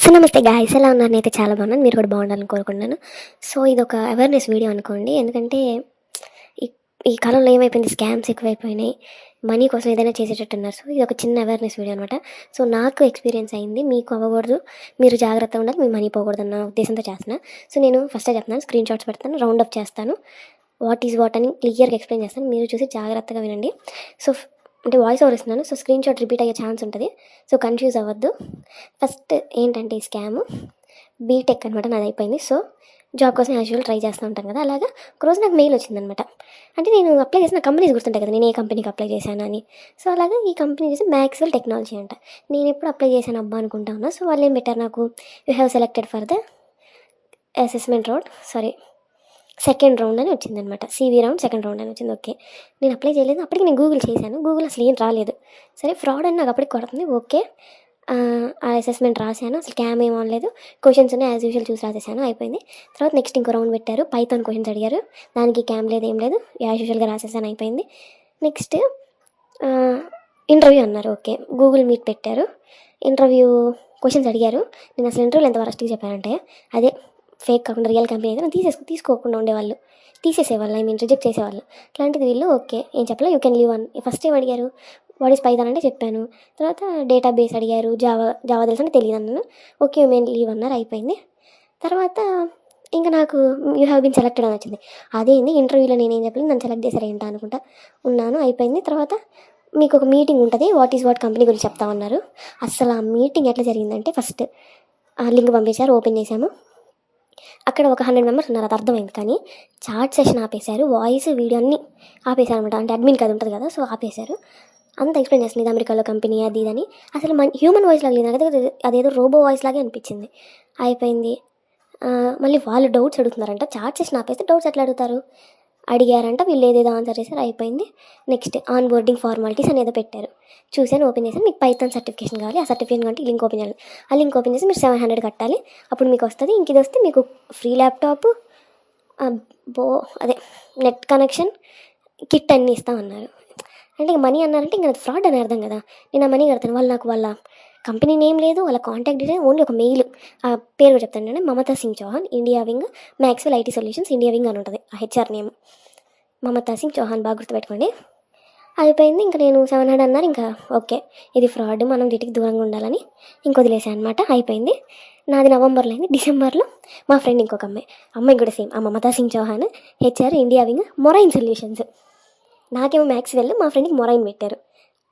So నమస్తే guys, ఎలా ఉన్నారు? నేనైతే చాలా బాగున్నాను, మీరు కూడా బాగుండాలని కోరుకుంటున్నాను. సో ఇది ఒక అవేర్నెస్ వీడియో అనుకోండి. ఎందుకంటే ఈ ఈ కాలంలో ఏమైపోయింది, స్కామ్స్ ఎక్కువైపోయినాయి, మనీ కోసం ఏదైనా చేసేటట్టున్నారు. సో ఇది ఒక చిన్న అవేర్నెస్ వీడియో అనమాట. సో నాకు ఎక్స్పీరియన్స్ అయింది, మీకు అవ్వకూడదు, మీరు జాగ్రత్తగా ఉండాలి, మీ మనీ పోకూడదు అన్న ఉద్దేశంతో చేస్తున్నా. సో నేను ఫస్టే చెప్తాను, స్క్రీన్ షాట్స్ పెడతాను, రౌండ్ అప్ చేస్తాను, వాట్ ఈజ్ వాట్ అని క్లియర్గా ఎక్స్ప్లెయిన్ చేస్తాను. మీరు చూసి జాగ్రత్తగా వినండి. సో అంటే వాయిస్ ఓవర్ ఇస్తున్నాను, సో స్క్రీన్ షాట్ రిపీట్ అయ్యే ఛాన్స్ ఉంటుంది. సో కన్ఫ్యూజ్ అవ్వద్దు. ఫస్ట్ ఏంటంటే ఈ స్కామ్ బీటెక్ అనమాట, నాది అయిపోయింది. సో జాబ్ కోసం యాజువల్ ట్రై చేస్తూ ఉంటాను కదా, అలాగా ఒకరోజు నాకు మెయిల్ వచ్చిందనమాట. అంటే నేను అప్లై చేసిన కంపెనీస్ గుర్తుంటాయి కదా, నేను ఏ కంపెనీకి అప్లై చేశాను అని. సో అలాగా ఈ కంపెనీ చేసి మ్యాక్స్వెల్ టెక్నాలజీ అంట. నేను ఎప్పుడు అప్లై చేశాను అబ్బా అనుకుంటా ఉన్నా. సో వాళ్ళు ఏం పెట్టారు, నాకు you have selected for the assessment second round అని వచ్చిందనమాట. CV రౌండ్ సెకండ్ రౌండ్ అని వచ్చింది. ఓకే, నేను అప్లై చేయలేదు. అప్పటికి నేను గూగుల్ చేశాను, గూగుల్ అసలు ఏం రాలేదు. సరే ఫ్రాడ్ అని నాకు అప్పటికి కొడుతుంది. ఓకే, ఆ అసెస్మెంట్ రాశాను, అసలు క్యామ్ ఏం అనలేదు, క్వశ్చన్స్ ఉన్నాయి యాజ్ యూజువల్ చూసి రాసేసాను, అయిపోయింది. తర్వాత నెక్స్ట్ ఇంకో రౌండ్ పెట్టారు, పైథాన్ క్వశ్చన్స్ అడిగారు, దానికి క్యామ్ లేదు ఏం లేదు, యాజ్ యూజువల్గా రాసేసాను, అయిపోయింది. నెక్స్ట్ ఇంటర్వ్యూ అన్నారు. ఓకే, గూగుల్ మీట్ పెట్టారు, ఇంటర్వ్యూ క్వశ్చన్స్ అడిగారు. నేను అసలు ఇంటర్వ్యూలో ఎంత వరస్ట్గా చెప్పానంటే, అదే ఫేక్ కాకుండా రియల్ కంపెనీ అయితే తీసుకోకుండా ఉండేవాళ్ళు, తీసేసేవాళ్ళు, రిజెక్ట్ చేసేవాళ్ళు. అట్లాంటిది వీళ్ళు ఓకే ఏం చెప్పాలి, యూ కెన్ లీవ్ అని ఫస్ట్ ఏం అడిగారు, వాట్ ఈస్ పైథాన్ అంటే చెప్పాను. తర్వాత డేటాబేస్ అడిగారు, జావా తెలుసు అంటే తెలియదు అన్నాను. ఓకే యూ కెన్ లీవ్ అన్నారు, అయిపోయింది. తర్వాత ఇంకా నాకు యూ హ్యావ్ బీన్ సెలెక్టెడ్ అని వచ్చింది. అదేంది ఇంటర్వ్యూలో నేనేం చెప్పలేదు, నన్ను సెలెక్ట్ చేశారు ఏంటా అనుకుంటా ఉన్నాను, అయిపోయింది. తర్వాత మీకు ఒక మీటింగ్ ఉంటుంది, వాట్ ఈస్ వాట్ కంపెనీ గురించి చెప్తామన్నారు. అసలు ఆ మీటింగ్ ఎట్లా జరిగిందంటే, ఫస్ట్ లింక్ పంపించారు, ఓపెన్ చేశాము. అక్కడ ఒక 100 మెంబర్స్ ఉన్నారు, అది అర్థమైంది. కానీ చాట్ సెషన్ ఆపేశారు, వాయిస్ వీడియో అన్నీ ఆపేశారు అనమాట. అంటే అడ్మిన్ అది ఉంటుంది కదా, సో ఆపేశారు. అంత ఎక్స్ప్లెయిన్ చేస్తుంది, ఇది అమెరికాలో కంపెనీ అది ఇదని. అసలు హ్యూమన్ వాయిస్ లాగా లేదు నాకైతే, అదేదో రోబో వాయిస్ లాగే అనిపించింది. అయిపోయింది. మళ్ళీ వాళ్ళు డౌట్స్ అడుగుతున్నారంట, చాట్ సెషన్ ఆపేస్తే డౌట్స్ ఎట్లా అడుగుతారు, అడిగారంట, వీళ్ళు ఏదేదో ఆన్సర్ చేశారు, అయిపోయింది. నెక్స్ట్ ఆన్ బోర్డింగ్ ఫార్మాలిటీస్ అని ఏదో పెట్టారు, చూసాను, ఓపెన్ చేశాను. మీకు పైథాన్ సర్టిఫికేషన్ కావాలి, ఆ సర్టిఫికేషన్ కంటే లింక్ ఓపెన్ చేయాలి, ఆ లింక్ ఓపెన్ చేసి మీరు 700 కట్టాలి, అప్పుడు మీకు వస్తుంది. ఇంక ఇది వస్తే మీకు ఫ్రీ ల్యాప్టాప్, అదే నెట్ కనెక్షన్ కిట్ అన్నీ ఇస్తామన్నారు. అంటే ఇంక మనీ అన్నారంటే ఇంకా అది ఫ్రాడ్ అని అర్థం కదా. నేను ఆ మనీ కడతాను, వాళ్ళు నాకు వాళ్ళ కంపెనీ నేమ్ లేదు, వాళ్ళ కాంటాక్ట్ డీటెయిల్, ఓన్లీ ఒక మెయిల్, ఆ పేరు కూడా చెప్తాను నేను, Mamata Singh Chauhan, India wing, Maxwell IT solutions India wing అని ఉంటుంది, ఆ HR నేమ్ మమతా సింగ్ చౌహాన్, బాగా గుర్తుపెట్టుకోండి. అయిపోయింది. ఇంకా నేను 700 అన్నారు, ఇంకా ఓకే ఇది ఫ్రాడ్, మనం వీటికి దూరంగా ఉండాలని ఇంక వదిలేసాను అనమాట. అయిపోయింది. నాది నవంబర్లో అయింది. డిసెంబర్లో మా ఫ్రెండ్ ఇంకొక అమ్మాయి కూడా సేమ్, ఆ Mamata Singh Chauhan, HR India wing Moraine solutions. నాకేమో మ్యాక్స్వెల్, మా ఫ్రెండ్కి మొరైన్ పెట్టారు.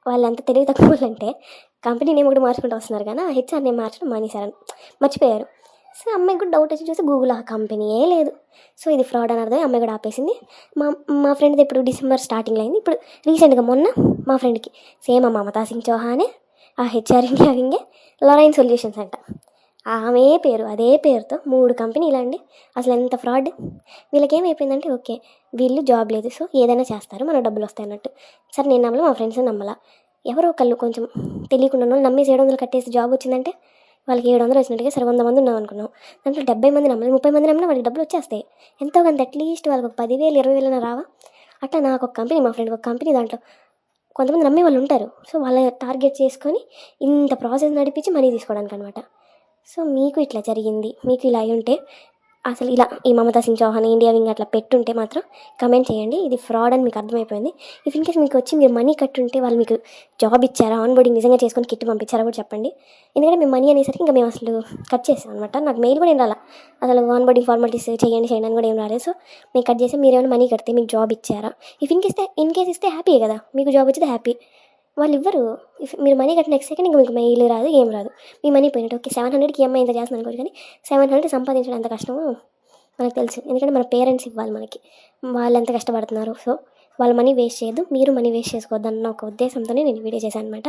వాళ్ళు ఎంత తెలివి తక్కువ అంటే కంపెనీ నేమ్ ఒకటి మార్చుకుంటూ వస్తున్నారు కానీ ఆ HR నేమ్ మార్చడం మానేశారని మర్చిపోయారు. సో అమ్మాయికి కూడా డౌట్ వచ్చి చూస్తే గూగుల్ ఆ కంపెనీయే లేదు. సో ఇది ఫ్రాడ్ అని అర్థం, అమ్మాయి కూడా ఆపేసింది. మా ఫ్రెండ్ది ఇప్పుడు డిసెంబర్ స్టార్టింగ్లో అయింది. ఇప్పుడు రీసెంట్గా మొన్న మా ఫ్రెండ్కి సేమ్ ఆ మమతా సింగ్ చౌహానే, ఆ HR ఇండియా వింగే, లొరైన్ సొల్యూషన్స్ అంట, ఆమె పేరు అదే పేరుతో 3 కంపెనీలు అండి. అసలు ఎంత ఫ్రాడ్. వీళ్ళకి ఏమైపోయిందంటే ఓకే వీళ్ళు జాబ్ లేదు, సో ఏదైనా చేస్తారు, మన డబ్బులు వస్తాయి అన్నట్టు. సరే నేను నమ్మలా, మా ఫ్రెండ్స్ నమ్మలా, ఎవరో ఒకళ్ళు కొంచెం తెలియకుండా వాళ్ళు నమ్మేసి 700 కట్టేసి జాబ్ వచ్చిందంటే వాళ్ళకి 700 వచ్చినట్టుగా. సరే 100 మంది ఉన్నాం అనుకున్నాం, దాంట్లో 70 మంది నమ్మలేదు, 30 మంది నమ్మినా వాళ్ళకి డబ్బులు వచ్చేస్తాయి ఎంతో కొంత, అట్లీస్ట్ వాళ్ళకి ఒక 10,000 20,000 రావా. అట్లా నాకు ఒక కంపెనీ, మా ఫ్రెండ్కి ఒక కంపెనీ, దాంట్లో కొంతమంది నమ్మే వాళ్ళు ఉంటారు. సో వాళ్ళ టార్గెట్ చేసుకొని ఇంత ప్రాసెస్ నడిపించి మనీ తీసుకోవడానికి అనమాట. సో మీకు ఇట్లా జరిగింది, మీకు ఇలా ఉంటే, అసలు ఇలా ఈ మమతా సింగ్ చౌహాన్ ఇండియా వింగ్ అట్లా పెట్టుంటే మాత్రం కమెంట్ చేయండి, ఇది ఫ్రాడ్ అని మీకు అర్థమైపోయింది. ఇఫ్ ఇన్కేస్ మీకు వచ్చి మీరు మనీ కట్టుంటే వాళ్ళు మీకు జాబ్ ఇచ్చారా, ఆన్ బోర్డింగ్ నిజంగా చేసుకొని కిట్ పంపించారా కూడా చెప్పండి. ఎందుకంటే మేము మనీ అనేసరికి ఇంకా మేము అసలు కట్ చేసాం అనమాట. నాకు మెయిల్ కూడా ఏం రాలా, అసలు ఆన్ బోర్డింగ్ ఫార్మాలిటీస్ చేయండి అని కూడా ఏం రాలేదు. సో మేము కట్ చేసి మీరు ఏమైనా మనీ కడితే మీకు జాబ్ ఇచ్చారా, ఇఫ్ ఇన్కేస్ ఇస్తే హ్యాపీయే కదా, మీకు జాబ్ వచ్చితే హ్యాపీ. వాళ్ళు ఇవ్వరు, మీరు మనీ కట్టిన నెక్స్ట్ సెకండ్ ఇంకా మీకు మెయిల్ రాదు, ఏం రాదు, మీ మనీ పోయినట్టు. ఓకే 700కి EMI ఇంత చేస్తుంది అనుకోవచ్చు, కానీ 700 సంపాదించడం ఎంత కష్టమో మనకు తెలుసు. ఎందుకంటే మన పేరెంట్స్ ఇవ్వాలి మనకి, వాళ్ళు ఎంత కష్టపడుతున్నారు. సో వాళ్ళ మనీ వేస్ట్ చేయొద్దు, మీరు మనీ వేస్ట్ చేసుకోవద్దన్న ఒక ఉద్దేశంతోనే నేను వీడియో చేశాను అనమాట.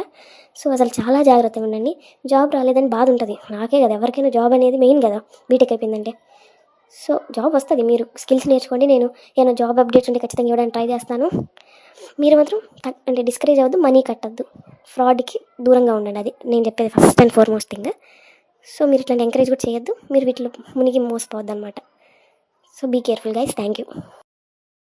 సో అసలు చాలా జాగ్రత్తగా ఉండండి. జాబ్ రాలేదని బాధ ఉంటుంది, నాకే కదా, ఎవరికైనా జాబ్ అనేది మెయిన్ కదా బీటెక్ అయిపోయిందంటే. సో జాబ్ వస్తుంది, మీరు స్కిల్స్ నేర్చుకోండి, నేను ఏమైనా జాబ్ అప్డేట్స్ ఉంటే ఖచ్చితంగా ఇవ్వడానికి ట్రై చేస్తాను. మీరు మాత్రం అంటే డిస్కరేజ్ అవ్వద్దు, మనీ కట్టద్దు, ఫ్రాడ్కి దూరంగా ఉండండి, అది నేను చెప్పేది first and foremost thing. So మీరు ఇట్లాంటి ఎంకరేజ్ కూడా చేయొద్దు, మీరు వీటిలో మునిగి మోసపోవద్దు అనమాట. So be careful guys, thank you.